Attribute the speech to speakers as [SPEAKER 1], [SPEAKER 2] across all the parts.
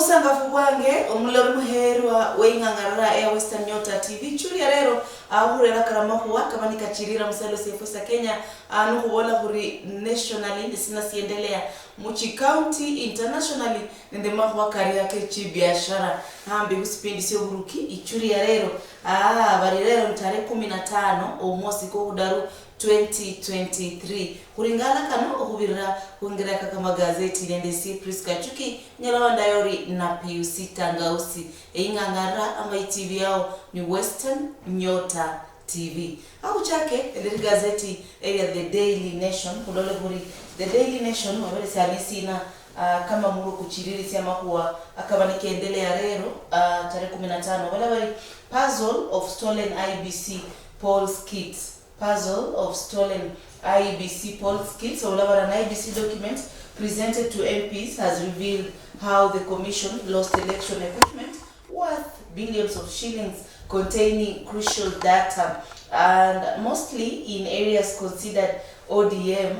[SPEAKER 1] Obusangafu bwange omulori muherwa weingangara ya Western Nyota TV churi ya rero ahurera karamahuwa kabanika chirira musalo sefusa Kenya nukubola kuri nationally nisina siendelea muchi county internationally nende mahuwa kari yake chibiashara hambi usipindi sio buruki ichuri ya rero bari rero ntare 15 omosi ko hudaru 2023 kuringala kano ohubirira kuingira kama gazeti nende Priska Chuki nyalawanda yori na PUC Tangausi ingangara ama TV yao ni Western Nyota TV au chake ile gazeti ya The Daily Nation kulole kuri The Daily Nation wabele sabisi na kama muru kuchiriri siya makuwa akaba nikiendelea rero tarehe 15 wala bari puzzle of stolen IBC polls kits. Puzzle of stolen IBC polls kits. So, an IBC document presented to MPs has revealed how the commission lost election equipment worth billions of shillings containing crucial data, and mostly in areas considered ODM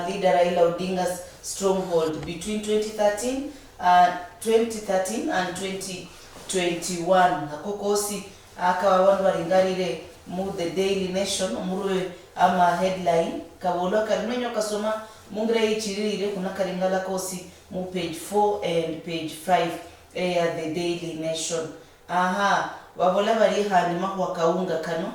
[SPEAKER 1] leader Raila Odinga's stronghold between 2013 and 2021. Hakokosi akawabantu baringarire mu The Daily Nation muruwe ama headline kabolo karinyo kasoma mungre ichirire kuna karingala kosi mu page 4 and page 5 ya The Daily Nation. Wabola bari hani mahwa kaunga kano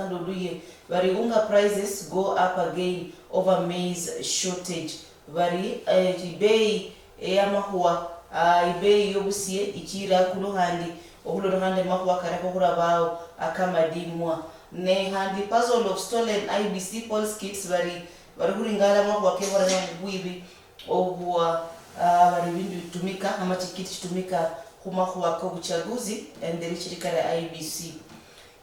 [SPEAKER 1] andoduye bari unga prices go up again over maize shortage bari bei ya mahwa bei yobusiye ichira kuno handi ohulo hande mahwa karako kurabao akamadimwa ne handi puzzle of stolen IBC polls kits bari kuringala mahwa kebora ya mbuibi ohuwa bari bindu tumika ama tikiti tumika kumahuwa kwa uchaguzi and the richirika ya IBC.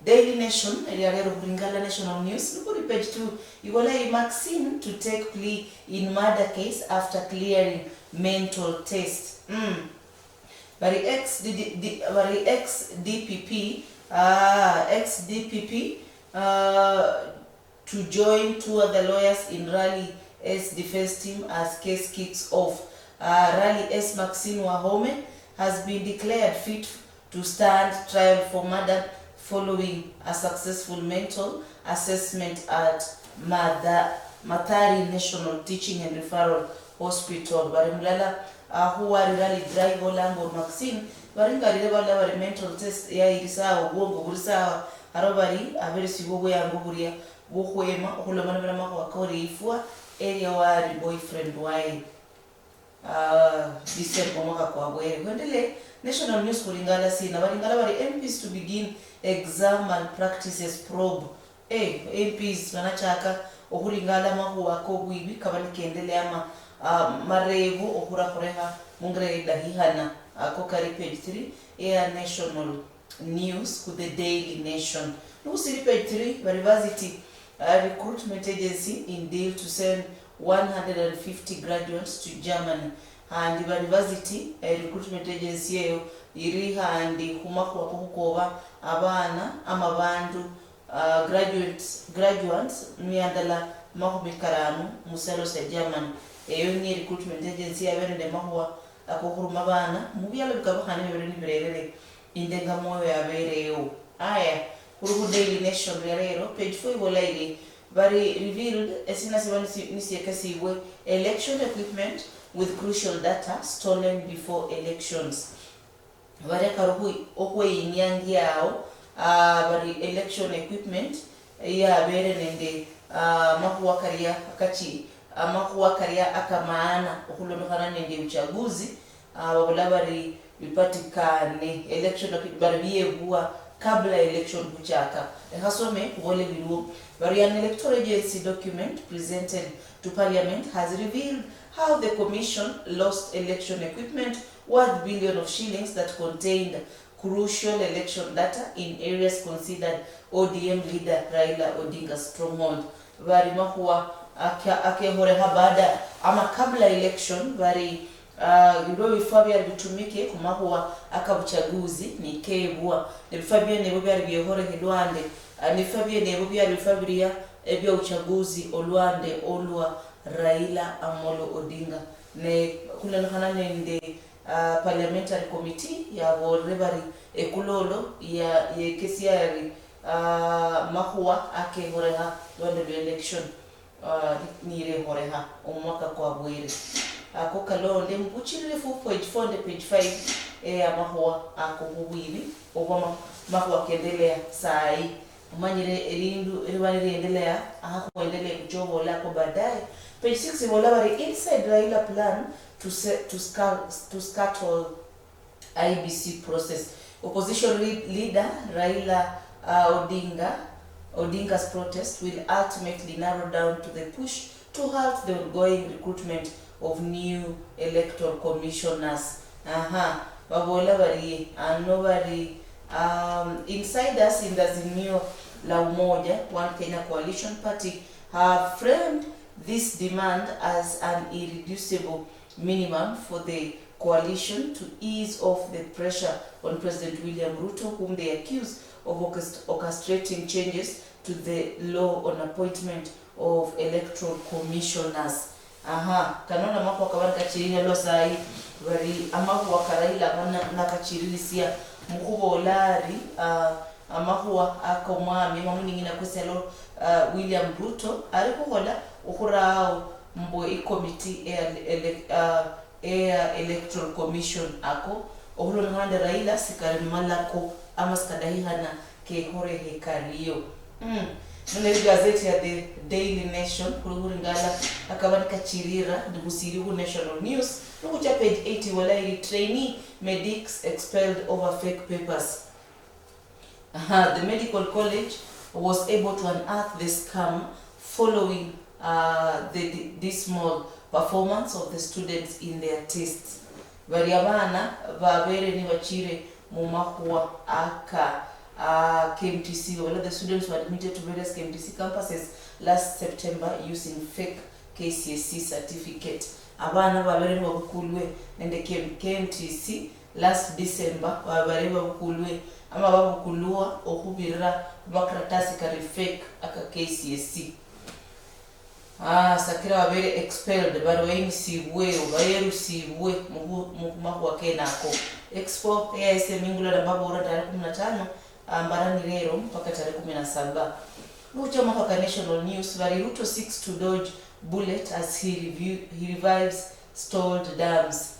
[SPEAKER 1] Daily Nation rero kuringala national news nukuri page 2 igolai Maxine to take plea in murder case after clearing mental test. Bari ex DPP to join two other lawyers in Rally S defense team as case kicks off. Rally S Maxine Wahome has been declared fit to stand trial for murder following a successful mental assessment at Mathari National Teaching and Referral Hospital. Barimulala huwa Rally drive Olango Maxine baringarire bala bari mental test ya irisaho bongo burisaho arobari aberisi bwo yanguburia bohwema okulomana bana mako akore ifua area wari boyfriend wai December mwaka kwa bwere kwendele national news kuringala sina baringala bari MPs to begin exam and practices probe MPs banachaka okuringala mako wako bwibi kabali kendele ama marevu okura koreha mungre dahihana akokari page 3 air national news ku The Daily Nation nusiri page 3 university recruitment agency in deal to send 150 graduates to Germany and the university recruitment agency yeyo iri handi kumakwa kukoba abana amabandu graduates miandala mahumikaranu musalo sa Germany eyo ni recruitment agency yaberende mahwa akohuruma abana mubyalo bikabahane bebereni birerere indenga moyo yabereyo aya kuri Daily Nation rero page 4 bolaire bari revealed esina sibani nisiyekasiwe election equipment with crucial data stolen before elections bari karuhu okwe inyangi yao bari election equipment ya bere nende makuwa karia akachi amakuwa karia akamaana okulondokana nende uchaguzi wabula bari bipatikane election bari biyebua kabla election kuchaka hasome kubole biluo bari an electoral agency document presented to parliament has revealed how the commission lost election equipment worth billions of shillings that contained crucial election data in areas considered ODM leader Raila Odinga's stronghold. Bari mahuwa akehore habada ama kabla election bari ndo bifaa bya bitumike kumahuwa akabuchaguzi ni kebwa ne bifaa bya nebo bya bihore hidwande ne bifaa bya nebo bya bifaa bya ebya uchaguzi olwande olwa Raila Amolo Odinga ne kulana nende parliamentary committee ya borebari ekulolo ya kesiari mahua ake horeha donde election nire horeha omwaka kwa bwere ako kalonde mbuchirire fu page 4 page 5 ya mahua ako bubiri obama mahua kendelea sai umanyire erindu eribanire endelea ako endelea kujobo lako baadaye. Page 6 ibolabari inside Raila plan to scuttle IBC process. Opposition leader Raila Odinga's protest will ultimately narrow down to the push to halt the ongoing recruitment of new electoral commissioners. Babola bari and nobody insiders in the Azimio la Umoja, One Kenya Coalition Party, have framed this demand as an irreducible minimum for the coalition to ease off the pressure on President William Ruto, whom they accuse of orchestrating changes to the law on appointment of electoral commissioners. Kanona mako kabana kachirina lo sai bari amahu wakaraila na kachirisia mkubo olari amahu akomwami mamuningina kuselo William Ruto arikuhola ukurao mbo committee electoral commission ako ohulu ngande Raila sikari malako amaskadahihana ke hore hekariyo. Nune gazeti ya The Daily Nation kuruguri ngala akabani kachirira ndugusiri ku National News nukucha page 80 walairi trainee medics expelled over fake papers. The medical college was able to unearth the scam following the dismal performance of the students in their tests. Variabana babere ni wachire mumakwa aka KMTC. Well, the students were admitted to various KMTC campuses last September using fake KCSE certificate. Abana babere babukulwe and the KMTC last December babere babukulwe ama babukulwa okubirira makaratasi kari fake aka KCSE. Sakira babere expelled barwaini sibwe bayeru sibwe mukumakwa kenako expo ya mingula na babura tarehe 15 ambarani lero mpaka tarehe 17. Lucha mwaka National News vari Ruto seeks to dodge bullet as he revives stalled dams.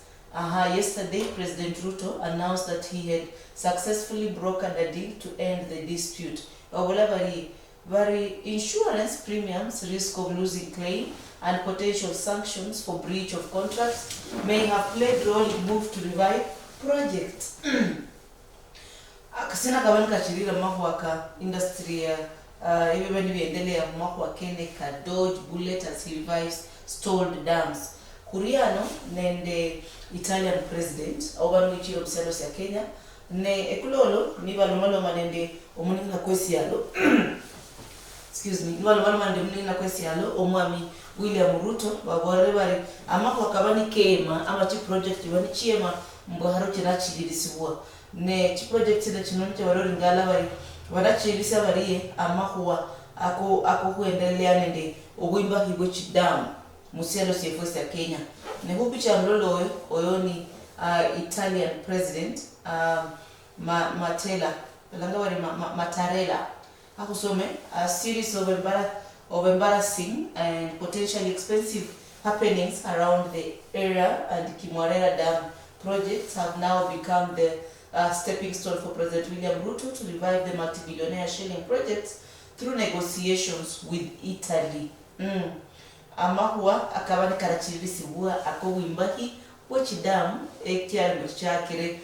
[SPEAKER 1] Yesterday President Ruto announced that he had successfully brokered a deal to end the dispute. Vari insurance premiums, risk of losing claim, and potential sanctions for breach of contracts may have played role in move to revive projects. Akasina kabani kachirira mahwaka industry iwe bani biendelea mahwa kene ka dodge bullet as he revives stalled dams. Kuriano nende Italian president obanu ichiro mselos ya Kenya ne ekulolo ni balomalo manende omuninga kwesi yalo excuse me nibalomalo manende omuninga kwesi yalo omwami William Ruto babore bari amakwa kabani kema ama chi project bani chiema mbaharo kirachiririsibwa ne chi project na chinonche barori ngala bari barachirisa bariye amakwa ako kuendelea nende obwimba higo chidam musialo sefosi ya Kenya ne hubicha mlolo oyo ni Italian president Mattarella akusome a series of embarrassing and potentially expensive happenings around the area, and Kimwarera Dam projects have now become the stepping stone for President William Ruto to revive the multi-billionaire shilling projects through negotiations with Italy. Amahua akabani karachirisi bua ako wimbahi wachi dam ekyali mchakire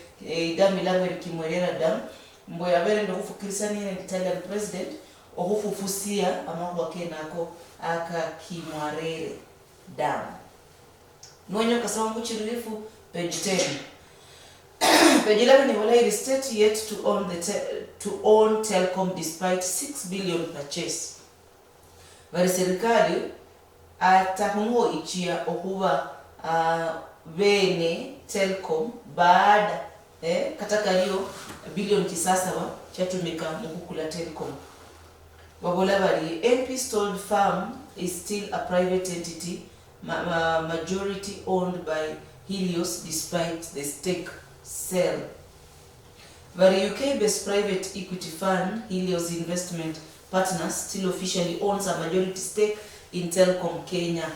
[SPEAKER 1] dam ilangwe Kimwarera Dam mboya bere ndo kufukirisani na Italian president ohufufusia amahua kenako aka Kimwarere Dam. Nwenyo kasama mbuchirifu page 10. Page 11 ni wala state yet to own Telcom despite 6 billion purchase. Vari serikali atahumo ichia okuba bene Telcom baada kataka hiyo bilioni 9 chatumika mukukula Telcom. Babola bari MP's told firm is still a private entity majority owned by Helios despite the stake sale. The UK-based private equity fund Helios Investment Partners still officially owns a majority stake in Telkom Kenya.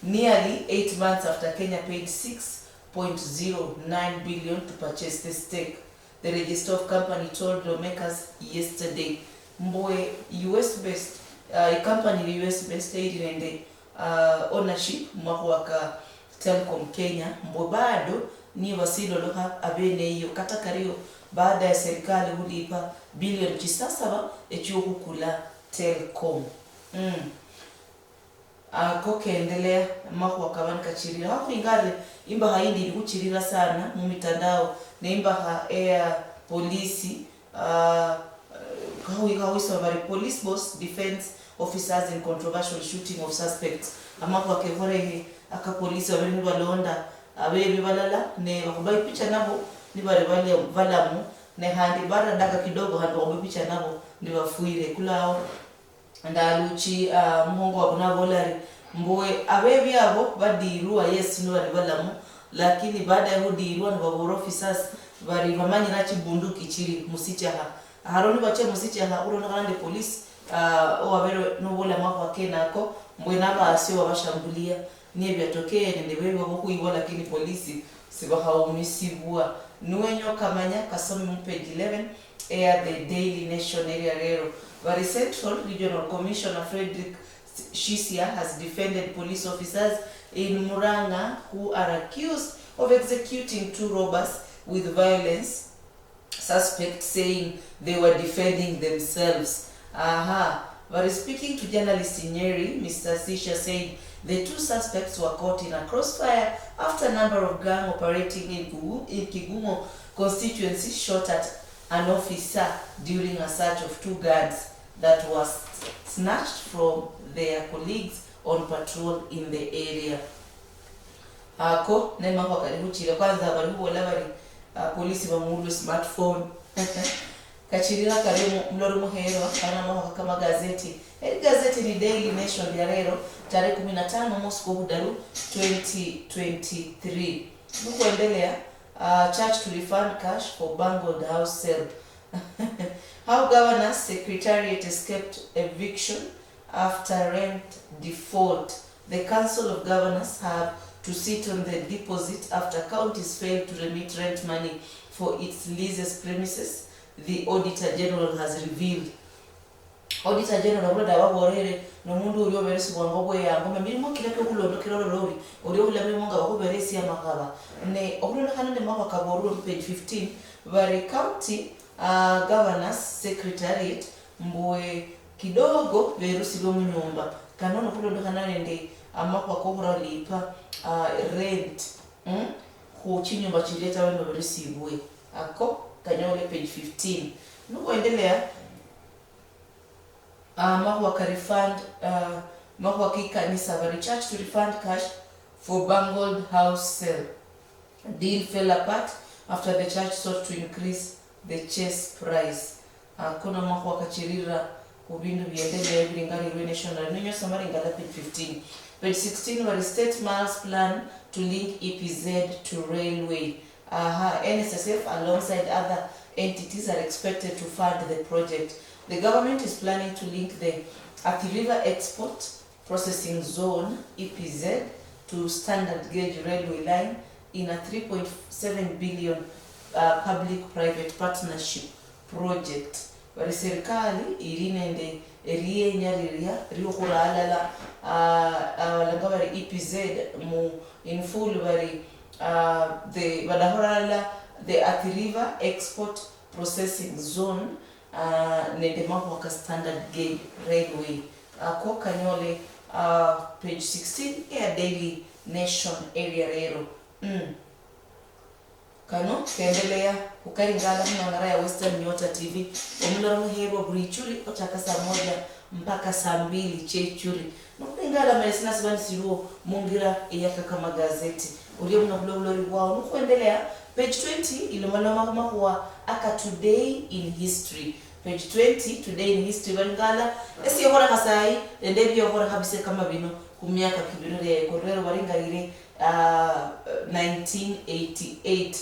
[SPEAKER 1] Nearly 8 months after Kenya paid 6.09 billion to purchase the stake, the register of company told lawmakers yesterday. Mboe US-based company US-based in the ownership mwaka Telkom Kenya mbo bado ni wasilo loha abene hiyo katakario baada ya serikali hulipa bilioni 9 echuku kula Telkom. Koke endelea mwaka kabani kachirira hapo ingale imba haindi ni kuchirira sana mu mitandao na imba ha air polisi police boss defense officers in controversial shooting of suspects amako akevore aka polisi wabeni balonda abebe balala ne bakubai picha nabo ni bale valamu ne handi bara daga kidogo hando bakubai picha nabo ni bafuire kulao ndaluchi muhongo wabunabolari mboe abebi abo badirua yes no bali balamu lakini baada ya hudirua ni baboro officers bari bamanyi nachi bunduki chiri musichaha haroni bache musichaha urona kandi police owabero no bola mwako kenako mbwenaba asio wabashambulia niye byatokeye nende bebe bokuiwa lakini polisi sibahaumisiwa nuwenyo kamanya kasomi mu page 11 air the Daily Nation area rero. Very Central Regional Commissioner Frederick Shisia has defended police officers in Muranga who are accused of executing 2 robbers with violence, suspects saying they were defending themselves. But speaking to journalists in Nyeri, Mr. Sisha said the 2 suspects were caught in a crossfire after a number of gang operating in Kigumo constituency shot at an officer during a search of 2 guns that was snatched from their colleagues on patrol in the area. Ako nema kwa karibu chile kwanza balibu wala polisi bamuulu smartphone kachirira karimu mloro muhero kana mwa kama gazeti. Gazeti ni Daily Nation ya leo tarehe 15 Moscow Hudaru 2023. Nukuendelea church to refund cash for bungled house sale. How Governor's Secretariat escaped eviction after rent default. The Council of Governors have to sit on the deposit after counties failed to remit rent money for its leases premises, the Auditor General has revealed. Auditor General brother waborere no mundu uriyo beresi bwango ya ngome mirimo kireke kulondo kirolo lori uriyo ulamwe monga wakuberesi ya makaba ne okulona kanande mwa kaboru page 15 Very County Governors Secretariat mbwe kidogo berusi lo munyumba kanono kulondo kanande amakwa kohura lipa rent ku chinyumba chileta wendo beresi bwe ako kanyole page 15 nuko endelea Mahuaka refund, Mahuaki Kanisa Very Church to refund cash for bungled house sale. Deal fell apart after the church sought to increase the chase price. Kuna Mahuaka Chirira Kubindu Biendele Bringari National Nino Samari Ngala page 15. Page 16 were state miles plan to link EPZ to railway. NSSF alongside other entities are expected to fund the project. The government is planning to link the Athi River Export Processing Zone (EPZ) to standard gauge railway line in a 3.7 billion public-private partnership project. Wari serikali irinende eriye nyariria riokura alala langawari EPZ mu in full wari the badahorala the Athi River Export Processing Zone nende Mahuaka standard gauge railway. Ko kanyole page 16 ya Daily Nation area rero. Kano kendelea ukaringala mnangara ya Western Nyota TV omularo muhebo burichuri otaka saa 1 mpaka saa 2 chechuri nokengala mesina sibani siruo mungira eyaka kama gazeti uliyo mna blog wao nukuendelea page 20 ilomalama kwa aka today in history. Page 20 today in history balingala esi yokora kasai endebyo yokora kabise kama bino kumyaka kibirire korero baringarire 1988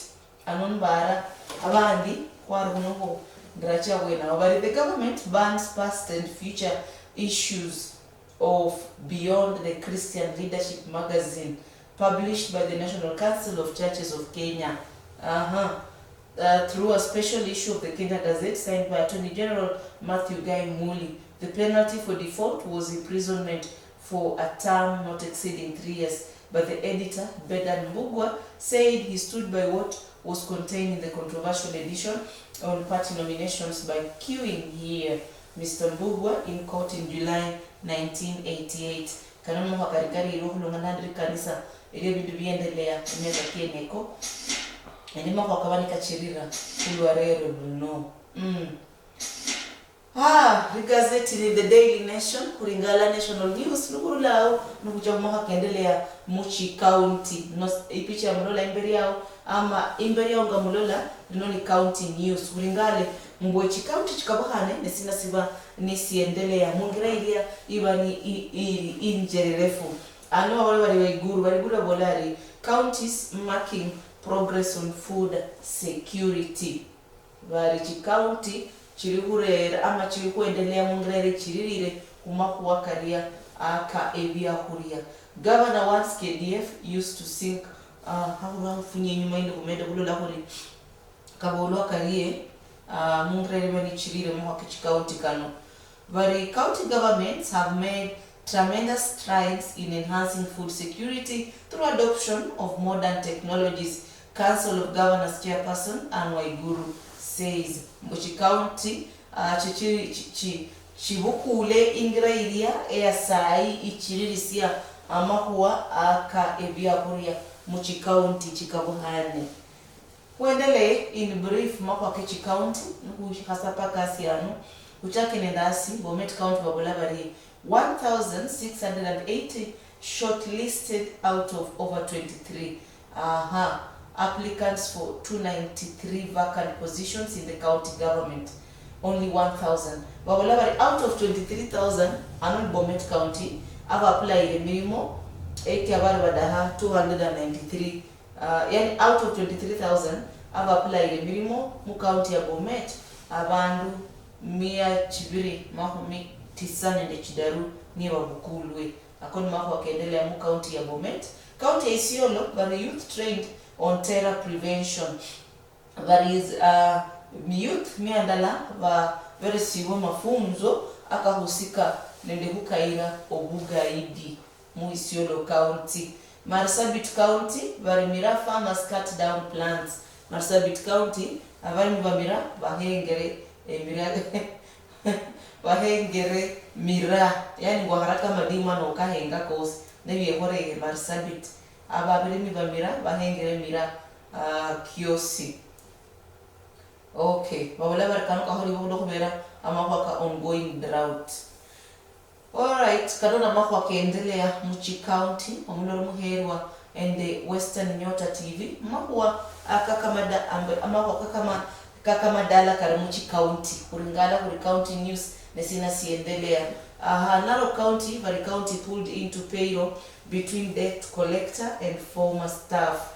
[SPEAKER 1] anon bara abandi kwarunoho gracha wena but the government bans past and future issues of Beyond the Christian Leadership magazine published by the National Council of Churches of Kenya through a special issue of the Kenya Gazette signed by Attorney General Matthew Guy Muli. The penalty for default was imprisonment for a term not exceeding 3 years, but the editor, Bedan Mbugwa, said he stood by what was contained in the controversial edition on party nominations by queuing here Mr. Mbugwa in court in July 1988. Kanono hakarikari iruhulu nganandri kanisa ili bindu biendelea imeza kieneko. Endima kwa kawani kachirira kuluwarero no. Gazette ni The Daily Nation, kuringala National News, nukuru lao, nukuja mwaka kendelea Muchi County, ipicha mulola imberi yao, ama imberi yao nga mulola, noni County News, kuringale Mbochi County chikabahane, nesina siba nisiendelea, mungira ilia, iba ni injerirefu. Ano wale waiguru, waligura bolari, counties marking progress on food security. Varichi County, chirihurera ama chirikuendelea mungrere chiririre kumakuwa karia aka ebia huria. Governor once KDF used to sing how funye nyuma ile kumenda kulola huri kabolo karie mungrere bani chirire mu County kano. Vari county governments have made tremendous strides in enhancing food security through adoption of modern technologies. Council of Governors Chairperson Anne Waiguru says Mbochi County chibukule ingira iria ya sai ichiririsia amakuwa aka ebia kuria Mbochi County chikabuhane. Kuendele in brief makwa Kechi County nukushi hasapa kasi anu uchake nendasi Bomet County babulabari 1,680 shortlisted out of over 23 applicants for 293 vacant positions in the county government. Only 1,000. Babulabari out of 23,000 anon Bomet County have applied a minimum 80 abarbadaha 293 yani out of 23,000 have applied a minimum mu county ya Bomet abandu 129 chidaru ni wabukulwe akoni mako wakendelea mu county ya Bomet. County ya Isiolo bari youth trained on terror prevention. There is youth miandala va very siwo mafunzo akahusika nende hukaira obugaidi mu Isiolo County. Marsabit County bari mira farmers cut down plants. Marsabit County abari mvamira bahengere bahengere mira yani ngo haraka madima no kahenga kosi nebiye hore Marsabit ababiri mivamira bahengere mira kiosi. Okay, babula barkano kahori bodo kubera amahwaka ongoing drought. Alright, kadona mahwa keendelea Muchi County omuloro muherwa and the Western Nyota TV mahwa akakamada amahwa kakamadala kare Muchi County kuringala kuri County News nesina siendelea. Narok County, Vari County pulled into payroll between debt collector and former staff.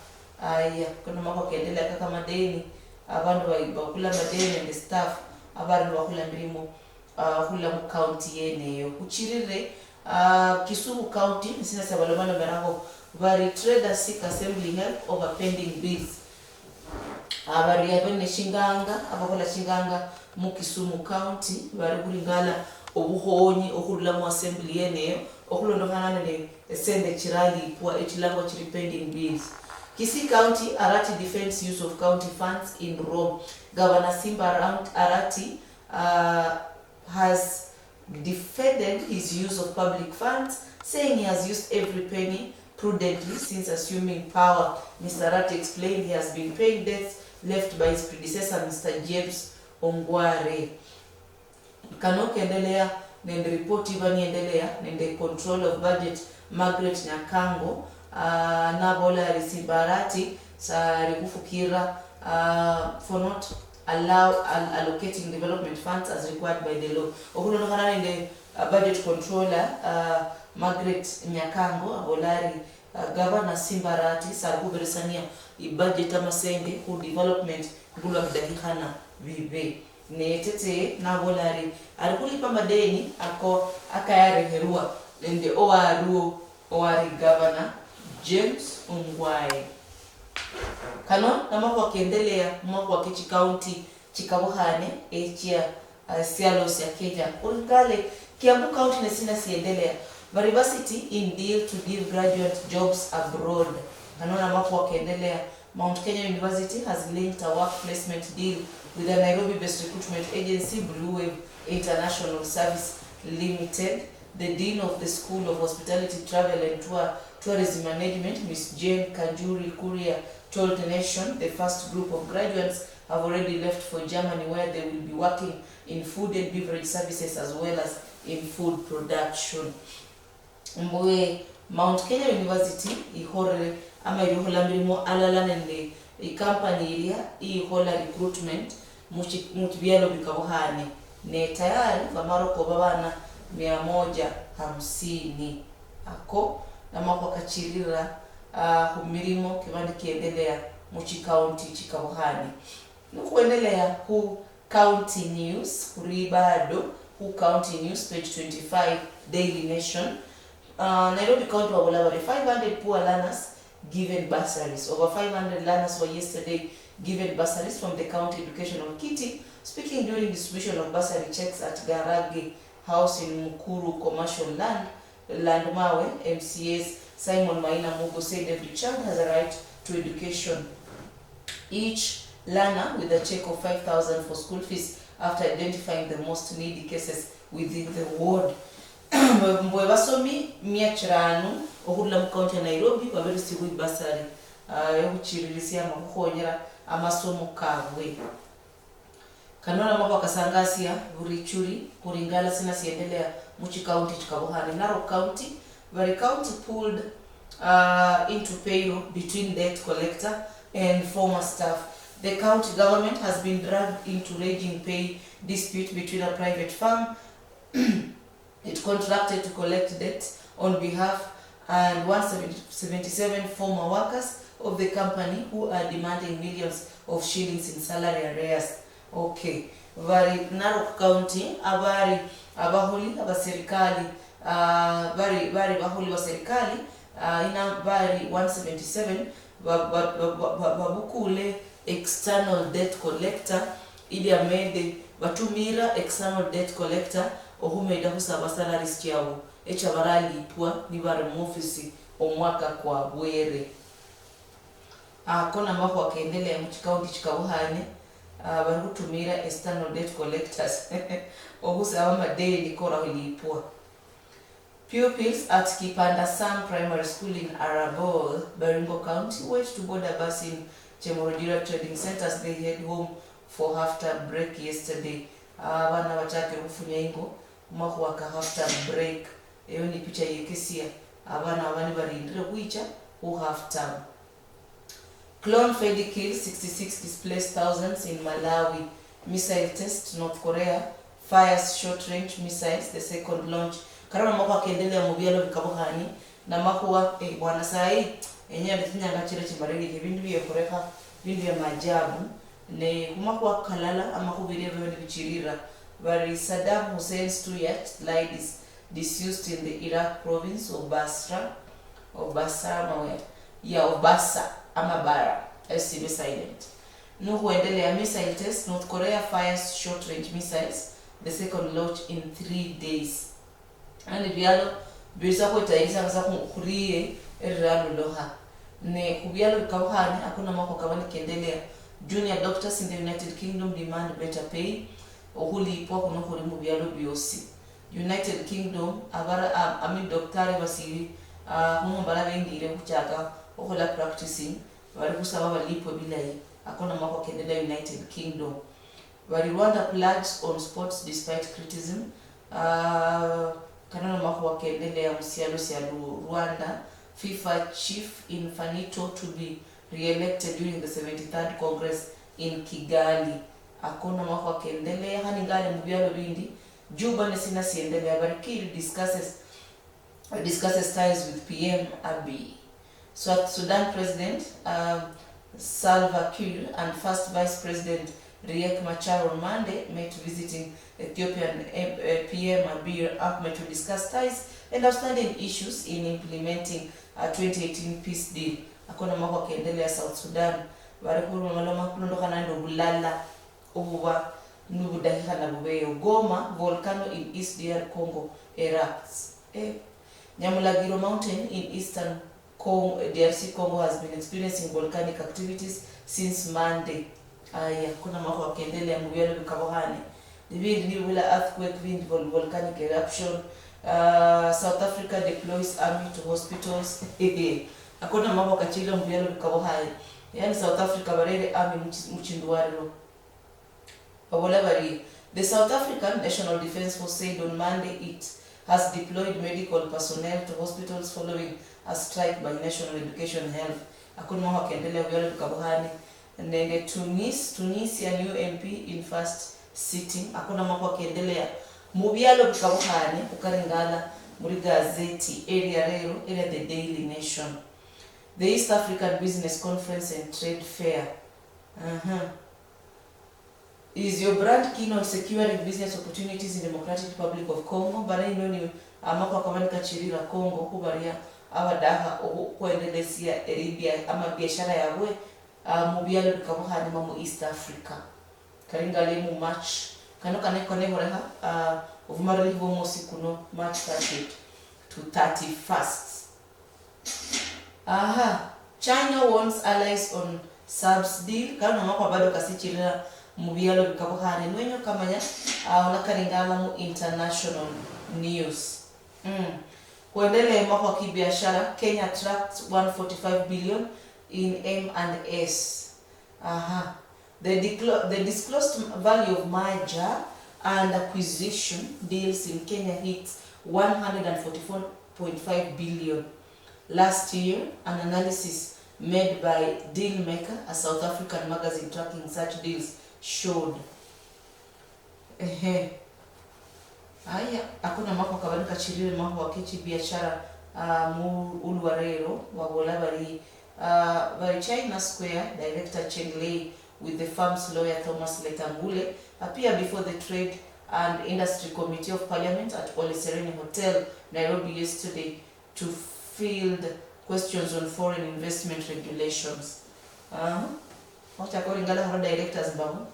[SPEAKER 1] Kuna mako kiendelea kaka madeni abandu bakula madeni and the staff abandu bakula mirimo hula mu county yeneyo uchirire Kisumu County nisina sabalomano beraho Vari traders seek assembly help over pending bills. Vari abene Shinganga abakola Shinganga mu Kisumu County vari kuringala obuhonyi okulula mu assembly yeneyo okulondokana ne sende chirali kwa echilango chiri pending bills. Kisii County, Arati defends use of county funds in Rome. Governor Simba Arati has defended his use of public funds, saying he has used every penny prudently since assuming power. Mr. Arati explained he has been paying debts left by his predecessor, Mr. James Ongware. Kanoke endelea nende report ibani endelea nende control of budget Margaret Nyakango na bola risibarati sa rekufukira for not allocating development funds as required by the law. Okuno kana nende budget controller Margaret Nyakango abolari Governor Simbarati saruberesania budget amasenge ku development ngulwa bidakikana vive netete nabolari alikulipa madeni ako akayareherua nende owari Governor James Ongwae kano namako kendelea mwako wa Kichi County chikabuhane echia sialos ya Kenya kulingale Kiambu County nesina siendelea University in deal to give graduate jobs abroad. Kanona mako wakendelea Mount Kenya University has linked a work placement deal with a Nairobi-based recruitment agency Blue Wave International Service Limited. The Dean of the School of Hospitality, Travel and Tourism Management, Ms. Jane Kanjuri Kuria, told the nation the first group of graduates have already left for Germany where they will be working in food and beverage services as well as in food production. Mwe Mount Kenya University ihore ama ihola milimo alalanende company ilia ihola recruitment muchibialo bikabuhane ne tayari famaro ko babana 150 ako namako kachirira humilimo kibandi kiendelea muchi county chikabuhane nukuendelea hu county news kuribado hu county news page 25 Daily Nation. Nairobi County were 500 poor learners given bursaries. Over 500 learners were yesterday given bursaries from the county educational kitty. Speaking during distribution of bursary checks at Garage House in Mukuru Commercial Landmawe, MCA's Simon Maina Mugo said every child has a right to education. Each learner with a check of 5,000 for school fees after identifying the most needy cases within the ward. Mbwe basomi 500 ohurula mu county ya Nairobi baberusiwe basari yo kuchiririsia amakuhonyera amasomo kabwe kanona mako kasangasia burichuri kuringala sina siendelea muchi county chikabuhani Narok County very county pulled into payroll between debt collector and former staff. The county government has been dragged into raging pay dispute between a private firm it contracted to collect debt on behalf and 177 former workers of the company who are demanding millions of shillings in salary arrears. Okay. Vari Narok County abahuli abaserikali vari bahuli wa serikali ina vari 177 babukule external debt collector ili amende batumira external debt collector ohumeda husaba salaries kyabo echabarali ipwa nibare mu office omwaka kwa bwere kona mako akaendelea mu county chikabuhane bari gutumira external debt collectors ohusaba madeni kora hilipwa. Pupils at Kipanda Sam Primary School in Arabol, Baringo County went to board a bus in Chemorodira Trading Centers. They head home for half-term break yesterday. Wana watake kufunya ingo mwako waka half-term break. Eyo ni picha yekesia. Wana bari indire kuicha who half-term. Clone Fedi kills 66 displaced thousands in Malawi. Missile test. North Korea fires short-range missiles. The second launch. Karama mako akaendelea mubyalo bikabuhani na makuwa bwana sai enye nditinyanga chire chimareli ibindu byekoreka bindu ya majabu ne kumakuwa kalala amakubiri byo bichirira bari Saddam Hussein's two-yacht ladies disused in the Iraq province of Basra Amabara SCB silent. No huendelea missile test. North Korea fires short-range missiles, the second launch in 3 days. And byalo bisa ko tayisa ngasa kuriye eralo loha ne kubyalo bikawhani akuna mako kabani kendelea. Junior doctors in the United Kingdom demand better pay ohuli ipo kuno kuri mu byalo byosi. United Kingdom abara doctors basiri mu mbala bengire kuchaka okola practicing bari kusaba balipo bilayi akuna mako kendelea United Kingdom. Bari Rwanda plugs on sports despite criticism. Kanona mako wakendelea msialo Rwanda FIFA chief Infanito to be re-elected during the 73rd Congress in Kigali. Akona mako wakendelea hani ngale mubyalo bindi Juba nesina siendelea bari Kiri discusses discusses ties with PM Abiy. South Sudan President Salva Kiir and First Vice President Riek Machar on Monday met visiting Ethiopian PM Abiy Ahmed to discuss ties and outstanding issues in implementing a 2018 peace deal. Akona mako kaendelea South Sudan barikuru maloma kunoka nando bulala obuwa nubu dakika na bubeyo Goma volcano in East DR Congo erupts. Nyamulagiro mountain in eastern Congo, DRC Congo has been experiencing volcanic activities since Monday. Kuna mako kaendelea mubiyalo bikabohane. The wind will earthquake, wind volcanic eruption. South Africa deploys army to hospitals. Akona mako kachilo mubiyalo bikabohane. Yani South Africa barere army mchinduwarilo. The South African National Defense Force said on Monday it has deployed medical personnel to hospitals following a strike by National Education Health. Akuna mako kaendelea mubiyalo bikabohane. And then the Tunisia new MP in first sitting. Akuna mako kaendelea mubiyalo bikabohane ukaringala muri gazeti area the Daily Nation. The East African Business Conference and Trade Fair. Is your brand keen on securing business opportunities in Democratic Republic of Congo? Barai noni amako akamanika chirira Congo kubaria abadaha kuendelesia eribia ama biashara yawe mubiyalo bikabohane mu East Africa. Karingale mu March kano kane horeha ovumarali bomosi kuno March 30th to 31st. China warns allies on subs deal. Kano mako bado kasichirira mubiyalo bikabohane nwenyo kamanya onakaringala mu international news. Kuendelea mako kibiashara, Kenya attracts 145 billion in M&S. The disclosed value of merger and acquisition deals in Kenya hits 144.5 billion. Last year, an analysis made by Dealmaker, a South African magazine tracking such deals, showed. Akuna mako kabanika chirire mako wakichi biashara uluwarero wabola bari China Square. Director Chen Lei with the firm's lawyer Thomas Letangule appeared before the Trade and Industry Committee of Parliament at Ole Sereni Hotel, Nairobi yesterday to field questions on foreign investment regulations. According to directors babu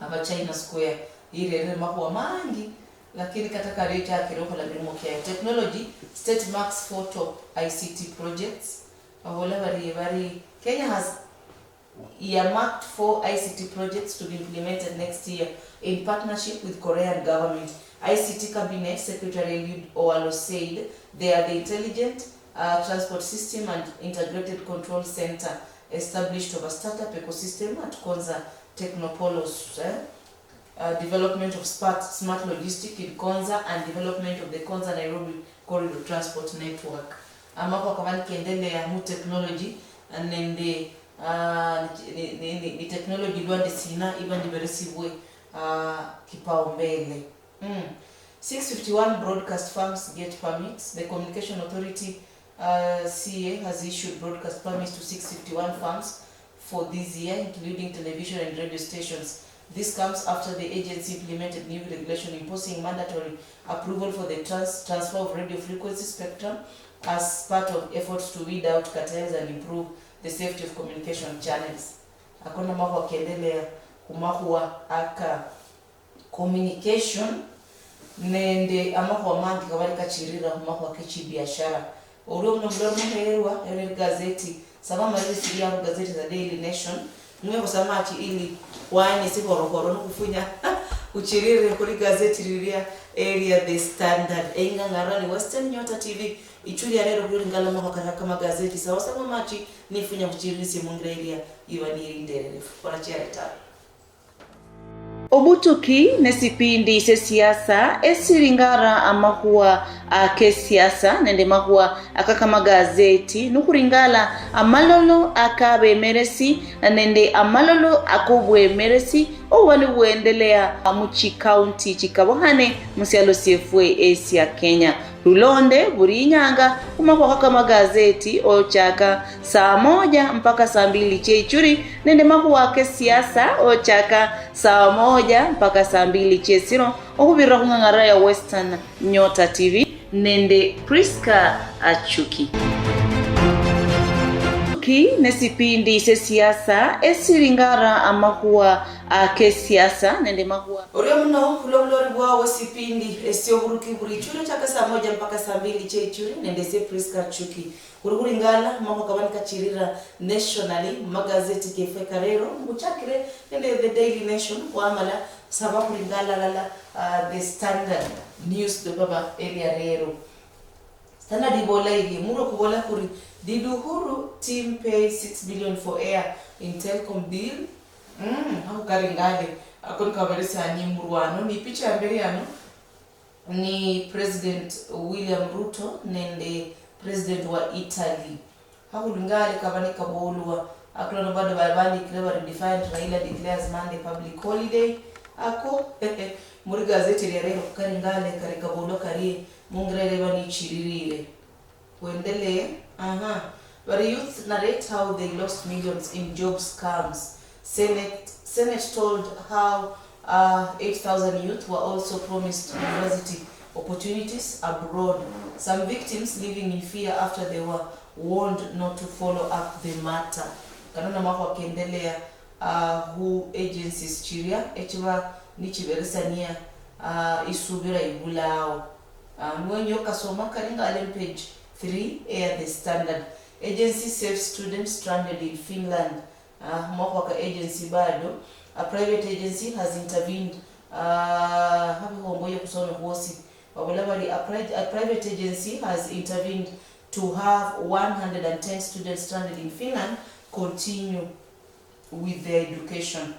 [SPEAKER 1] aba China Square ile mako mangi lakini kataka rate yake roko la grimokia technology state marks 4 top ICT projects. Kenya has earmarked 4 ICT projects to be implemented next year in partnership with Korean government. ICT Cabinet Secretary Eliud Owalo said they are the Intelligent Transport System and Integrated Control Center established of a startup ecosystem at Konza Technopolos. Development of smart logistics in Konza and development of the Konza Nairobi Corridor Transport Network. Amako kavani kiendelea mu technology and then the technology luande sina even diversive kipaumbele. 651 broadcast firms get permits. The Communication Authority CA has issued broadcast permits to 651 firms for this year, including television and radio stations. This comes after the agency implemented new regulation imposing mandatory approval for the transfer of radio frequency spectrum as part of efforts to weed out cartels and improve the safety of communication channels. Akona mako akiendelea kumahuwa aka communication nende amako mangi kawali kachirira mako akichi biashara. Uriyo mnomdomo heruwa gazeti sabama risi ya gazeti za Daily Nation mwe kusamachi ili wanye sipo rokoro nukufunya uchirire kuri gazeti lilia area The Standard enga ngarani Western Nyota TV ichuli ya rero kuri ngala mako kama gazeti sawa sawa machi nifunya kuchirisi mwingire area iwaniri nderere kwa chiareta. Obutuki nesipindi se siasa esiringara amakuwa ake siasa nende makuwa akakama gazeti nukuringala amalolo akabe meresi nende amalolo akubwe meresi owani buendelea muchi county chikabohane musialo CFA Asia Kenya Lulonde buri nyanga kumakwa kama gazeti ochaka saa 1 mpaka saa 2 chechuri nende makuwa ke siasa ochaka saa 1 mpaka saa 2 chesiro okubira kungangara ya Western Nyota TV nende Priska Achuki nesipindi se siasa esiringara amakuwa ke siasa nende makuwa
[SPEAKER 2] uriyo muno kulobulori bwawe sipindi esioburuki buri chulo chaka saa 1 mpaka saa 2 chechuri nende se Priska Achuki kuringala mako kabani kachirira nationally magazeti kefeka rero muchakire nende the Daily Nation kwamala sababu ringala lala the Standard News do baba area rero Standard ibola ili muro kubola kuri did Uhuru team pay 6 billion for air in telecom deal? Haku karingale akoni kabarisa ni mruano ni picha ya mbele yano ni President William Ruto nende President wa Italy. Haku lingale kabani kabolwa akulona bado babandi clever defined Raila declares Monday public holiday ako muri gazeti lero karingale karikabolwa kari mungrere bani chiririre kuendelee. But the youth narrate how they lost millions in job scams. Senate told how 8,000 youth were also promised university opportunities abroad. Some victims living in fear after they were warned not to follow up the matter. Kanona mako kendelea who agencies chiria echiwa nichiberesania isubira ibulao. Mwenye kasoma karinga alem page 3 at the Standard. Agency saves students stranded in Finland. Mwaka agency bado. A private agency has intervened. A private agency has intervened to have 110 students stranded in Finland continue with their education.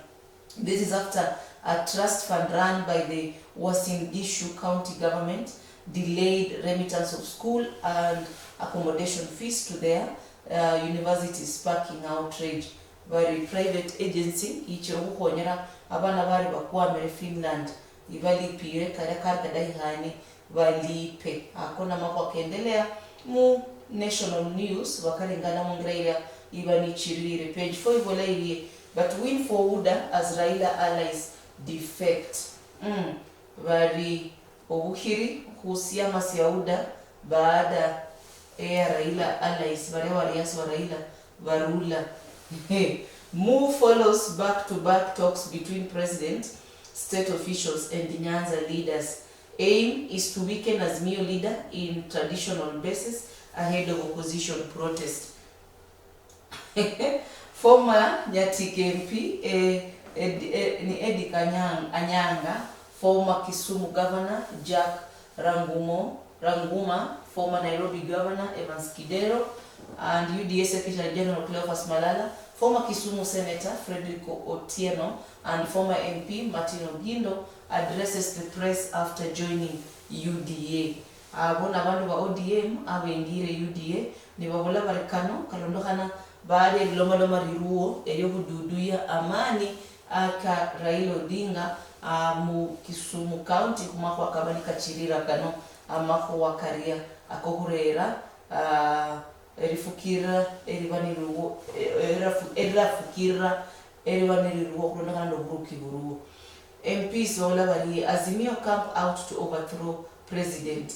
[SPEAKER 2] This is after a trust fund run by the Uasin Gishu County government delayed remittance of school and accommodation fees to their universities, sparking outrage. Very private agency ichiro kuhonyera abana bari bakuwa mere Finland ibali pire kare karka dai hani balipe akona mako kendelea mu national news wakalingana mungreira ibani chirire page 4 ibola ili but win for UDA as Raila allies defect. Very Obutuki kuhusia masi ya UDA baada ya Raila allies wale waliasi wa Raila varula. Move follows back-to-back talks between president, state officials and Nyanza leaders. Aim is to weaken Azimio leader in traditional bases ahead of opposition protest. Former Nyatike MP ni Eddie Anyanga, former Kisumu governor Jack Ranguma, former Nairobi governor Evans Kidero, and UDA Secretary General Cleophas Malala, former Kisumu Senator Frederico Otieno, and former MP Martin Ogindo addresses the press after joining UDA. Bona bandu ba ODM abengire UDA ni babola barekano kalondokana baada ya loma riruo eliyohududuya amani aka Raila Odinga mu Kisumu County kumako akabani kachirira kano amako wakaria akohurera erifukira eribaniruo kulondakana noburuki buruo. MPs wala bali Azimio camp out to overthrow president.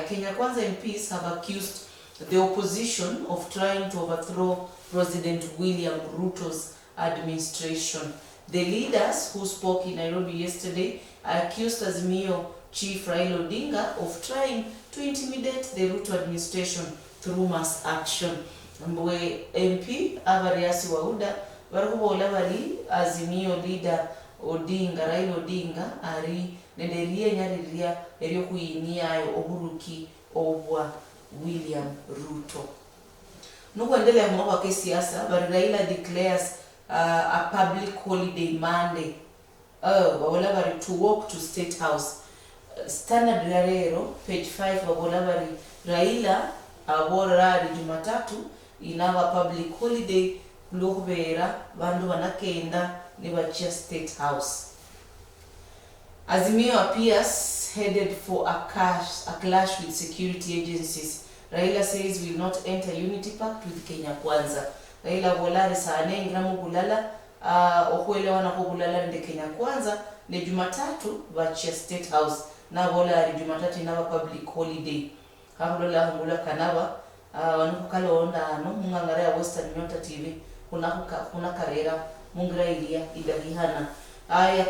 [SPEAKER 2] Kenya Kwanza MPs have accused the opposition of trying to overthrow President William Ruto's administration. The leaders who spoke in Nairobi yesterday accused Azimio Chief Raila Odinga of trying to intimidate the Ruto administration through mass action. Mbwe MP abariasi wa UDA barakubola bali Azimio leader Odinga Raila Odinga ari nenderia nyariria eryo kuyinia oburuki obwa William Ruto. Nukuendelea mwaka wa kisiasa, but Raila declares a public holiday Monday. Wabola bari to walk to State House. Standard Rarero, page 5, wabola bari Raila abora Jumatatu inava public holiday kulokubera bandu banakenda nibachia State House.
[SPEAKER 1] Azimio appears headed for a clash with security agencies. Raila says will not enter unity pact with Kenya Kwanza. Raila volare saane ngramu gulala okuelewana ko gulala ndi Kenya Kwanza ne Jumatatu vachia State House na volare Jumatatu inaba public holiday. Hakulola hungula kanaba wanukukala onda ano mungangare ya Western Nyota TV kuna karera mungira ilia idahihana.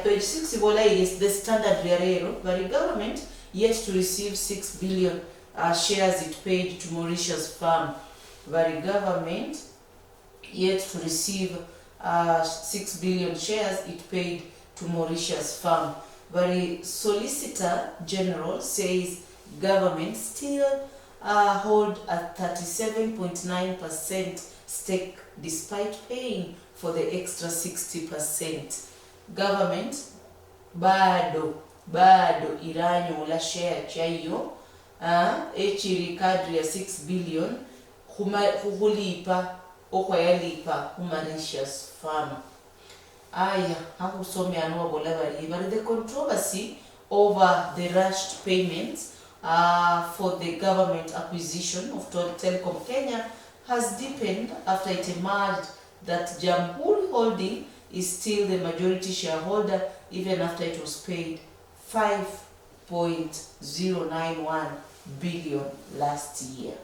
[SPEAKER 1] Page 6 ibola is the standard rero, but the government yet to receive 6 billion shares it paid to Mauritius farm. But the government yet to receive 6 billion shares it paid to Mauritius farm. But the Solicitor General says government still hold a 37.9% stake despite paying for the extra 60%. Government bado iranyo la share chayo echiri kadri ya 6 billion kulipa okwayalipa Mauritius farm. Aya hakusome anwa bolabari, but the controversy over the rushed payments for the government acquisition of Telecom Kenya has deepened after it emerged that Jamhuri Holding is still the majority shareholder even after it was paid 5.091 billion last year.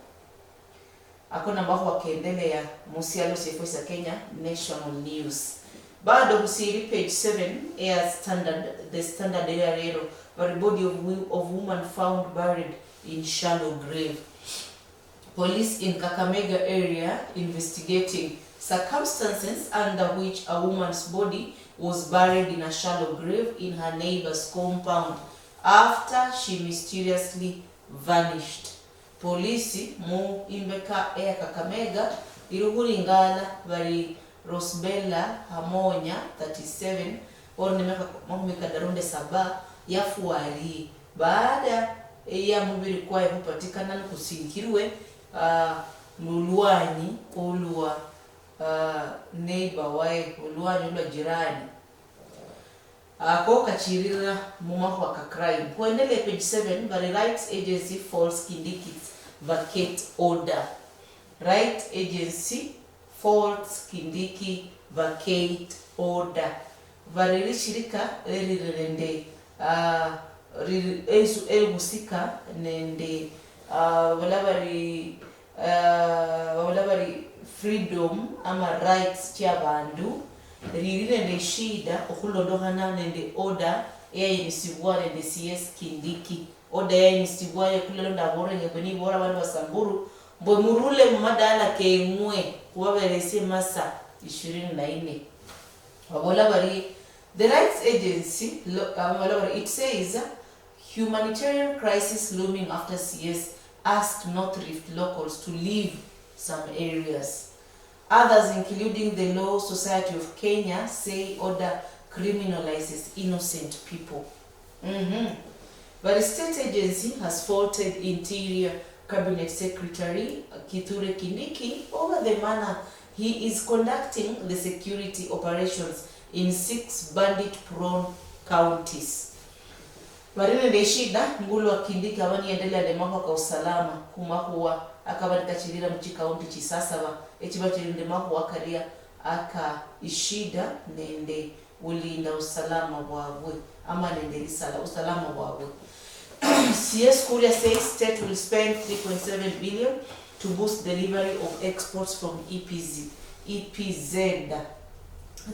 [SPEAKER 1] Akona mbaho wakiendelea musialo sefuisa Kenya National News. Bado husiri page 7 airs the standard area rero, but the body of woman found buried in shallow grave. Police in Kakamega area investigating circumstances under which a woman's body was buried in a shallow grave in her neighbor's compound after she mysteriously vanished. Polisi mu imbeka ea Kakamega iruhulingala bari Rosbella Hamonya 37 nimeka daronde saba yafuari baada ya mubiri kwa kupatikana kusinkirwe mulwani olwa neighbor wae olwani olwa jirani ako kachirira mumaho wa crime. Kuendele page 7, but the rights agency falls Kindiki's vacate order. Right agency falls Kindiki vacate order. Varili shirika rirende musika nende walabari freedom ama rights cha bandu rirende shida okulondohana nende order eyayinisibwa nende CS Kindiki. Order eyayinisibwa yekulonda bora ngekweni bora bandu basamburu mbwe murule mumadala kemwe kubaberese masa 24 wabolabari. The rights agency it says humanitarian crisis looming after CS asked North Rift locals to leave some areas. Others, including the Law Society of Kenya, say order criminalizes innocent people. But the state agency has faulted Interior Cabinet Secretary Kithure Kindiki over the manner he is conducting the security operations in 6 bandit-prone counties. Marine de shida ngulu wa Kindiki abani endelea de mahwa ka usalama kumahuwa akabadika chirira mchi kaunti chisasaba echibachiri de mahwa karia aka ishida nende ulinda usalama wabwe ama nende lisala usalama wabwe. CS Kuria says state will spend 3.7 billion to boost delivery of exports from EPZ.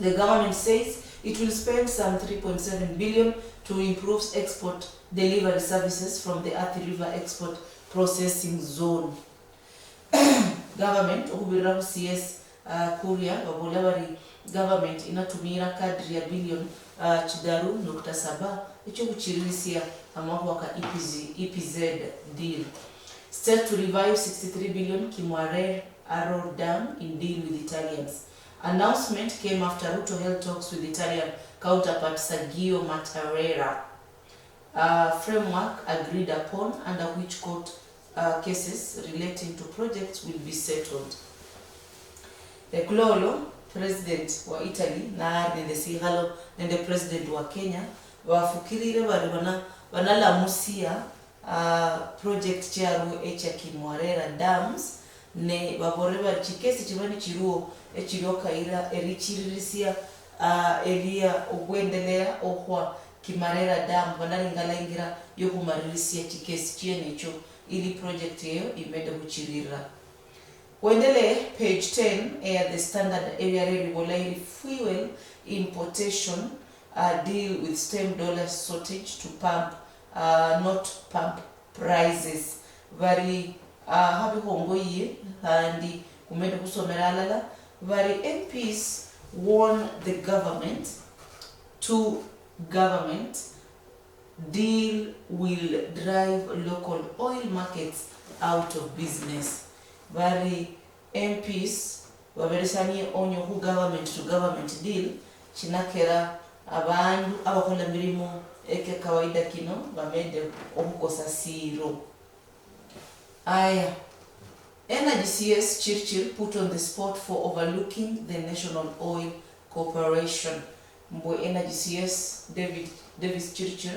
[SPEAKER 1] The government says it will spend some 3.7 billion to improve export delivery services from the Athi River Export Processing Zone. Government ubirahu CS Kuria wabulabari government inatumira kadri ya billion chidaru nukta saba icho kuchirisia amahu waka EPZ deal. State to revive 63 billion Kimware Arrow Dam in deal with Italians. Announcement came after Ruto held talks with Italian counterpart Sergio Mattarella. Framework agreed upon under which court cases relating to projects will be settled. Eklolo, president wa Italy, na nende sihalo nende president wa Kenya,
[SPEAKER 2] bafukirire bari banalamusia project charu echa Kimwarera dams ne babore bari chikesi chibani chiruo echirio kaira erichiririsia elia ogwendelea okwa Kimarera dam banaringalangira yo kumaririsia chikesi chienecho ili project yeyo imede kuchirira. Kuendelee page 10 the standard area rewolairi fuel importation deal with stem dollar shortage to pump not pump prices vari habi hongoye and kumende kusomera alala vari MPs warn the government deal will drive local oil markets out of business. Vari MPs waberesani onyo ku government to government deal chinakera abantu abakola mirimo eke kawaida kino bamede okukosa siro. Aya NGCS Chirchir put on the spot for overlooking the National Oil Corporation. Mbo NGCS Davis Chirchir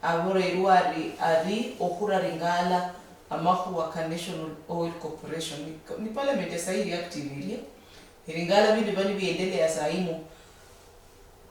[SPEAKER 2] abore ruari ari okura ringala amahu wa National Oil Corporation ni parliament ya sahi active ile ringala bindi bani biendelea saimu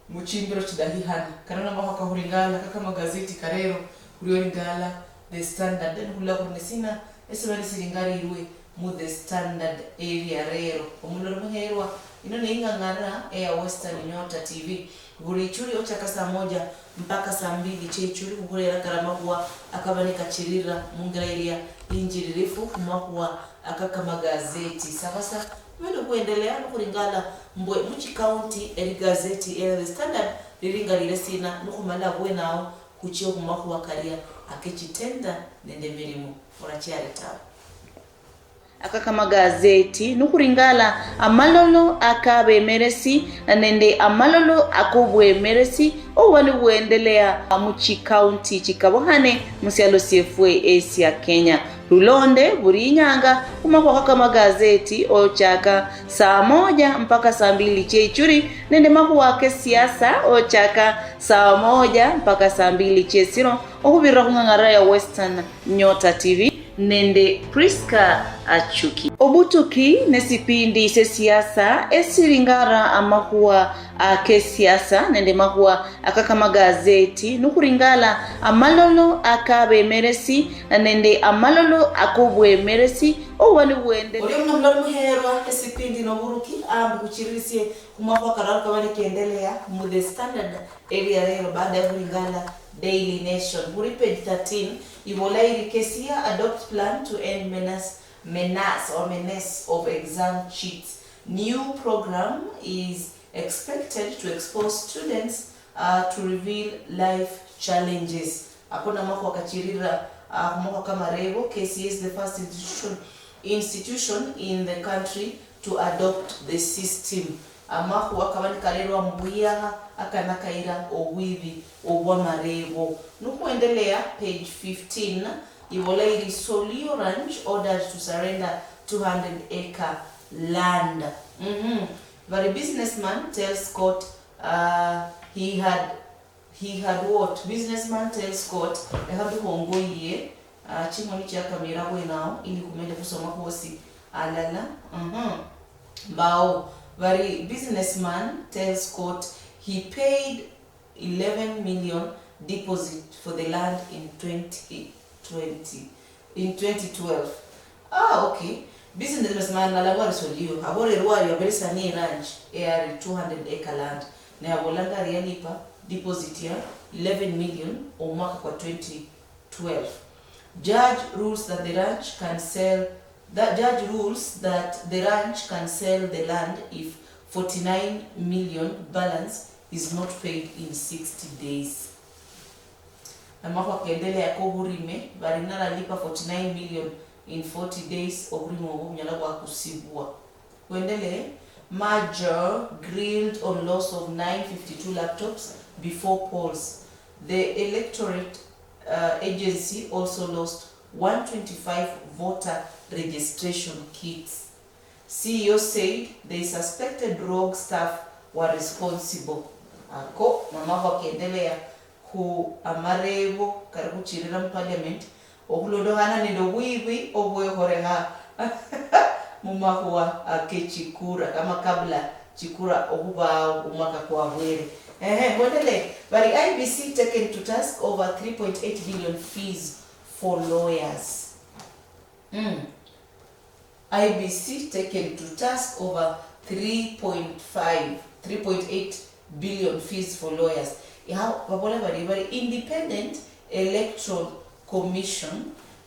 [SPEAKER 2] muchimbiro chidahihana kanana mahu kahuringala kaka magazeti karero uriyo ringala the standard then hula kunesina esibali siringari iruwe mu the standard area rero omuloro muherwa ino ne ingangara ya Western Nyota TV buri churi ochaka saa 1 mpaka saa 2 chechuri kukolera karamagwa akabanika chirira mungirairia injiririfu kumakwa akaka magazeti sabasa mwendo kuendelea nukuringala mbwe muchi county eri gazeti the standard liringalire sina nukumala bwenao kuchio kumakwa karia akechitenda nende mirimo orachiare tawo akaka magazeti nukuringala amalolo akabemeresi nende amalolo akobwemeresi obani bwendelea muchi county chikabohane musialo CFA Asia Kenya Lulonde buri nyanga kumakwa kaka magazeti ochaka saa 1 mpaka saa 2 chechuri nende makuwa ke siasa ochaka saa 1 mpaka saa 2 chesiro okubira kungangara ya Western Nyota TV nende Priska Achuki. Obutuki nesipindi se siasa esiringara amakuwa ke siasa nende makuwa akaka magazeti nukuringala amalolo akabemeresi nende amalolo akobwemeresi obani bwende oli mnamlolo muherwa esipindi noburuki ambi kuchirisie kumakwa karaka bani kiendelea mu the standard area rero baada ya kuringala Daily Nation buri page 13 Ibolairi Kesia adopt plan to end menace of exam cheats. New program is expected to expose students to reveal life challenges. Akona mako kachirira mako kama rebo KCA is the first institution in the country to adopt the system. Amaku akabani karero mbuya akanakaira owivi obwa marebo nukuendelea page 15 Ibolairi Solio Ranch ordered to surrender 200-acre land. Very businessman tells court he had what businessman tells court have to hongoye chimoni cha kamera wenao ili kumende kusoma kosi alala bao. Very businessman tells court he paid 11 million deposit for the land in 2012. Okay. Businessman nalagwa risolio. Abore ruari waberisa ni ranch air 200-acre land. Na yabolanga rialipa deposit ya 11 million o mwaka kwa 2012. Judge rules that the ranch can sell the land if 49 million balance is not paid in 60 days. Amako kendele ya kohurime barinara lipa 49 million in 40 days ohurime obu mnyala kwa kusibua. Kuendele Major grilled on loss of 952 laptops before polls. The electorate agency also lost 125 voter registration kits. CEO said the suspected rogue staff were responsible. Ako mama wakiendelea
[SPEAKER 1] ku amarebo kari kuchirira mu parliament okulondohana nendo bwiwi obwehoreha mumahuwa akechikura kama kabla chikura okuba umwaka kwa bwere ngondele bari IBC taken to task over 3.8 billion fees for lawyers. IBC taken to task over 3.8 billion fees for lawyers.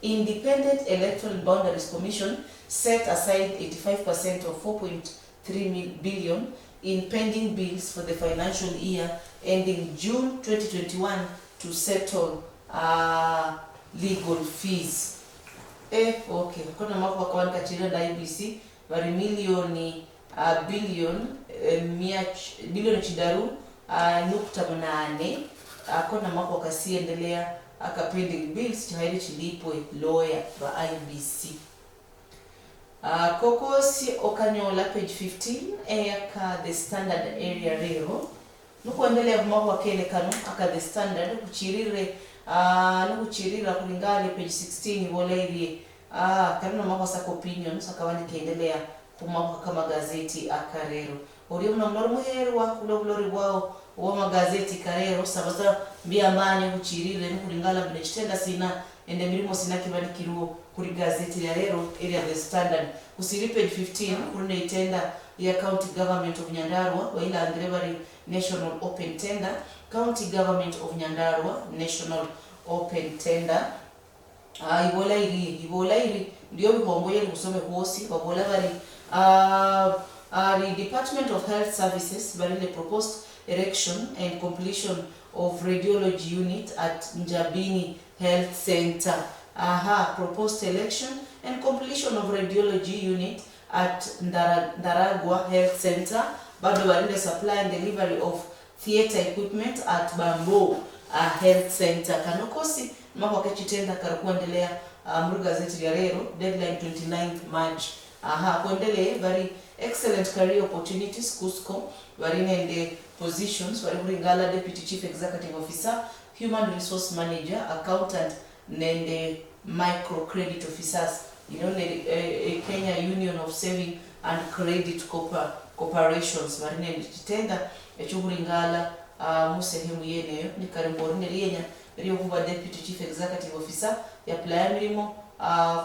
[SPEAKER 1] Independent Electoral Boundaries Commission set aside 85% of 4.3 billion in pending bills for the financial year ending June 2021 to settle legal fees. Okay, kuna mwaka kwa kachira da IBC bari milioni bilioni chidaru nukta mnane kuna mwaka wakasiendelea aka pending bills chihairi chilipwe lawyer ba IBC. Kokosi okanyola page 15 eka the standard area rero nukuendelea mwaka wakele kanu aka the standard kuchirire nukuchirira kulingale page 16 wolerie kanuna mwaka sako opinions akawani kiendelea kumwaka kama gazeti akarero uriyo mna mlori muherwa kulobulori wao wa magazeti karero sabaza mbiambane kuchirire nukulingala mnechitenda sina ende milimo sina kibani kiruo kuri gazeti ya rero area the standard kusiri page 15 kurune itenda ya county government of Nyandarua wa ila andrebari national open tender county government of Nyandarua national open tender ibolairi ndio bihongo yeli kusome hosi babola bari the Department of Health Services bari the proposed erection and completion of radiology unit at Njabini Health Center. Proposed election and completion of radiology unit at Ndaragwa Health Center. Bado bari the supply and delivery of theater equipment at Bambo Health Center. Kanokosi mwaka kechitenda karakuendelea muri gazeti ya rero deadline 29th March. Kuendelea very excellent career opportunities Cusco bari nende positions bari kuringala deputy chief executive officer, human resource manager, accountant nende microcredit officers. Kenya Union of Saving and Credit Corporations bari nende chitenda echukuringala musehemu yeneyo ni karimbori nerienya riyo kuba deputy chief executive officer ya playamirimo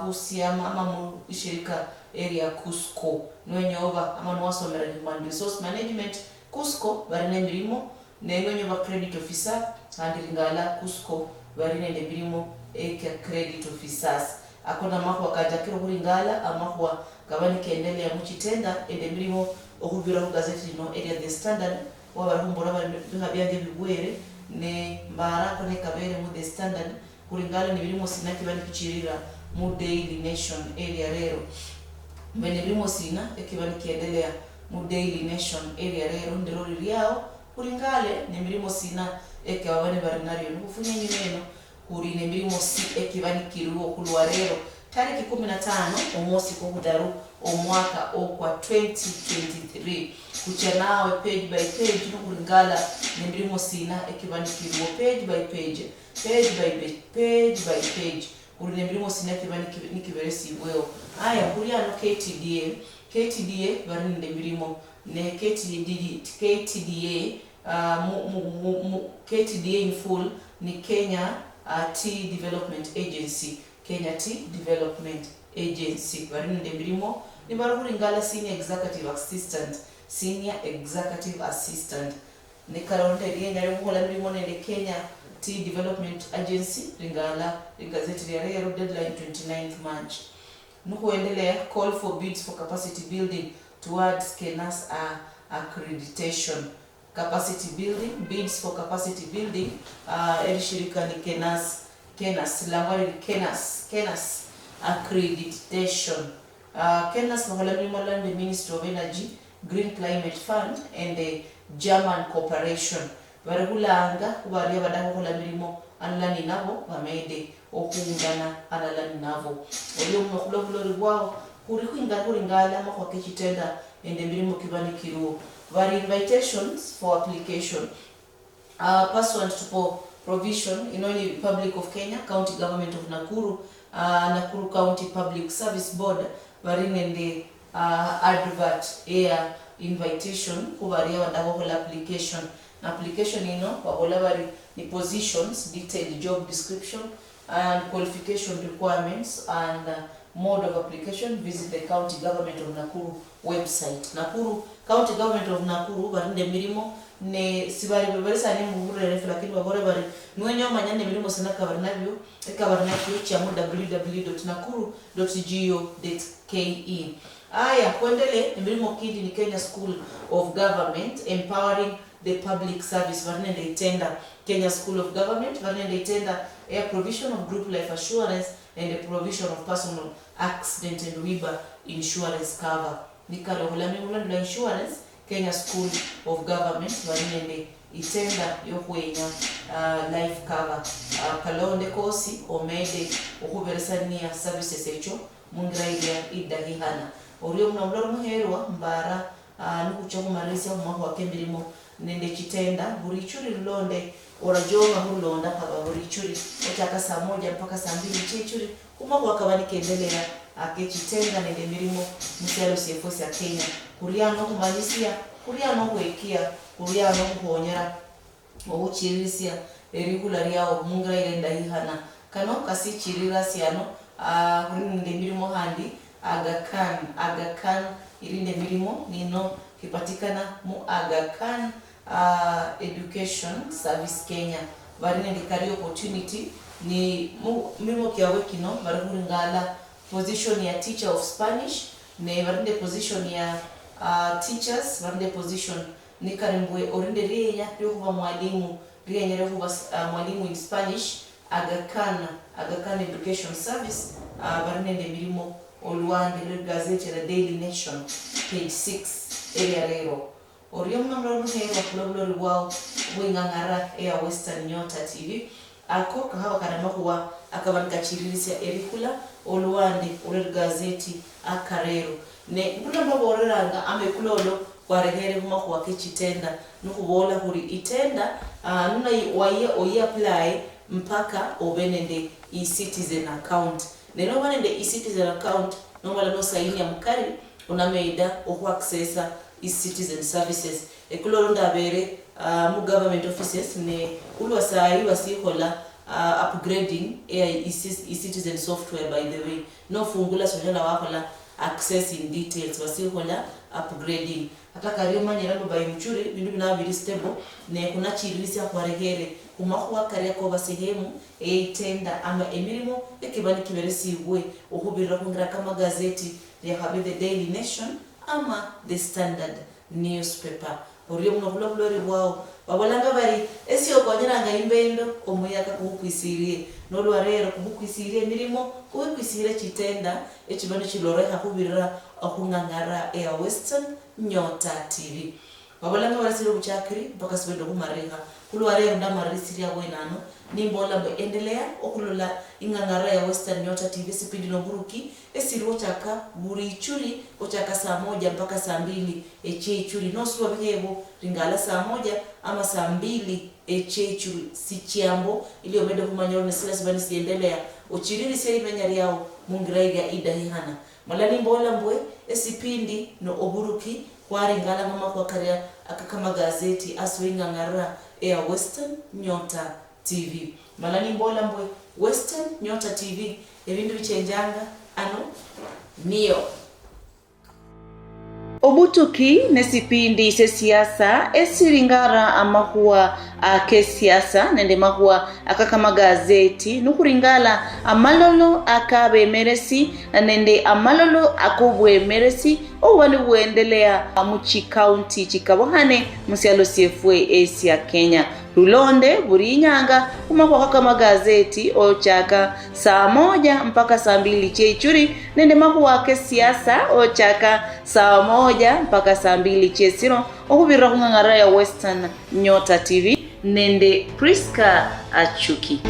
[SPEAKER 1] husiama ama mu shirika area Cusco nwenyoba ama nwasomera human resource management Cusco bari nemirimo nwenyoba credit officer handiringala Cusco bari nende mirimo eka credit officers akona makwa kajakiro kuringala amakwa gabani kendelea muchitenda ende mirimo okubira ku gazeti no area the standard wabarumbora bari byange bigwere ne mbara kone kabere mu the standard kuringala ni birimo sinaki bani kuchirira mu Daily Nation area rero bene birimo sina ekibani kiendelea mu Daily Nation area rero ndero liyao kuringale ni birimo sina eke wabane barinario nukufunya nyineno kuri ne birimo si ekibani kiruo kulwa rero tariki 15 omosi ko kudaru omwaka okwa 2023 kuchanawe page by page nukuringala nembirimo sina ekibani kiruo page by page kuri nembirimo sina ekibani nikiberesi weo aya kuri ano KTDA bari nembirimo ne KTDA in full ni Kenya Tea Development Agency bari nembirimo ni baruringala senior executive assistant ne karonde rienya yokola mirimo ne Kenya Tea Development Agency ringala gazeti ya rero deadline 29th March. Nukuendelea call for bids for capacity building towards Kenas accreditation. Bids for capacity building shirika ni Kenas langwari Kenas accreditation. Kenas mahola the Ministry of Energy, Green Climate Fund and the German Corporation. Baragulanga wali abadaho kola mirimo anlani nabo bamede okungana analani nabo oliyo mukulobulori wao kuringala makwa kechitenda ende mirimo kibani kiruo. Vari invitations for application pursuant to provision in only Republic of Kenya, County Government of Nakuru, Nakuru County Public Service Board, varinende advert air invitation kuvaria wadagola application wagola vari ni positions, detailed job description and qualification requirements and mode of application. Visit the County Government of Nakuru website. Nakuru County Government of Nakuru varinde mirimo ne sibari beberesa ne mugurere lakini wagore bari nwenyo manyane mirimo sana kabarnavyo cha www.nakuru.go.ke. Aya kuendele mirimo kidi ni Kenya School of Government empowering the public service varinde tender Kenya School of Government varinde tender air provision of group life assurance and the provision of personal accident and WIBA insurance cover. Nikalo hulami mulanda insurance Kenya School of Government varinde itenda yokwenya life cover kalonde kosi omede okuberesania services echo mungraidia idahihana oriyo mnamloro muherwa mbara nukuchomu marisi au mwaho wakembirimo nende chitenda burichuri lulonde orajonga hulonda haba burichuri otaka saa 1 mpaka saa 2 chichuri kumako wakabani kendelea akechitenda nende mirimo msialo CFOs ya Kenya kuriano kumalisia kuriano kuekia kuriano kuhonyera obuchirisia regular yao mungra ile ndahihana kano kasi chirira siano nende mirimo handi Aga Khan irinde mirimo nino kipatikana mu Aga Khan Education Service Kenya varine ndi career opportunity ni mirimo kiawe kino varihuri ngala position ya teacher of Spanish ne varinde position ya teachers varinde position ni karimbwe orinde riya yokuva mwalimu riya nyere kuva mwalimu in Spanish Aga Khan Education Service varine ndi mirimo Oluande gazeti la Daily Nation page 6 area rero oriyo mnamloro hero kuloblo wao wingangara ya Western Nyota TV ako kahawa karama kuwa akabanika chiririsia erikula Oluande gazeti akarero ne mbona baboreranga amekulolo kwaregere kuma kuwa kechitenda nukubola kuri itenda nuna waye apply mpaka obenende e-citizen account neno banende e-citizen account nomala no sign ya mukari unameida oku accessa e-citizen services ekulolo ndabere mu government offices ne ulwa sai wasikola upgrading e-citizen software by the way no fungula sojana wakola accessing details wasikola upgrading hata kariyo manyera by mchuri bindu binabiri stable ne kuna chirisi akwaregere kumakuwa kariya ko basehemu tenda ama emirimo ekibani kiberesiwe okubirira kungira kama gazeti ya The Daily Nation ama The Standard newspaper oriyo munokulobulori bwao babolanga bari esiyo kwanyiranga imbendo omuyaka kukwisirie nolwarero kukwisirie emirimo kukwisirie chitenda ekibani kiloreka kubirira okungangara ya Western Nyota TV babolanga barasiro buchakiri mpaka sibendo kumarenga kulwarero ndamarisi ya wenano nimbola endelea okulola ingangara ya Western Nyota TV sipindi no buruki esiro chaka burichuri ochaka saa 1 mpaka saa 2 echechuri no suwa bihebo ringala saa 1 ama saa 2 echechuri sichiambo ili omede kumanyoro nesila sibani siendelea ochiriri seri menyari yao mungiraiga idahihana malani mbola mbwe esipindi no oburuki kwa ringala mama kwa karia akakama gazeti aswinga ngara ya Western Nyota TV malani mbola mbwe Western Nyota TV ebindu bichenjanga ano niyo Obutuki nesipindi se siasa esiringara amakuwa ke siasa nende makuwa akakama gazeti nukuringala amalolo akabe meresi nende amalolo akubwe meresi owani buendelea muchi county chikabohane musialo CFA Asia Kenya Lulonde burinyanga kumakwa kakama gazeti ochaka saa 1 mpaka saa 2 chechuri nende makuwa ke siasa ochaka saa 1 mpaka saa 2 chesiro okubirira kungangara ya Western Nyota TV nende Priska Achuki.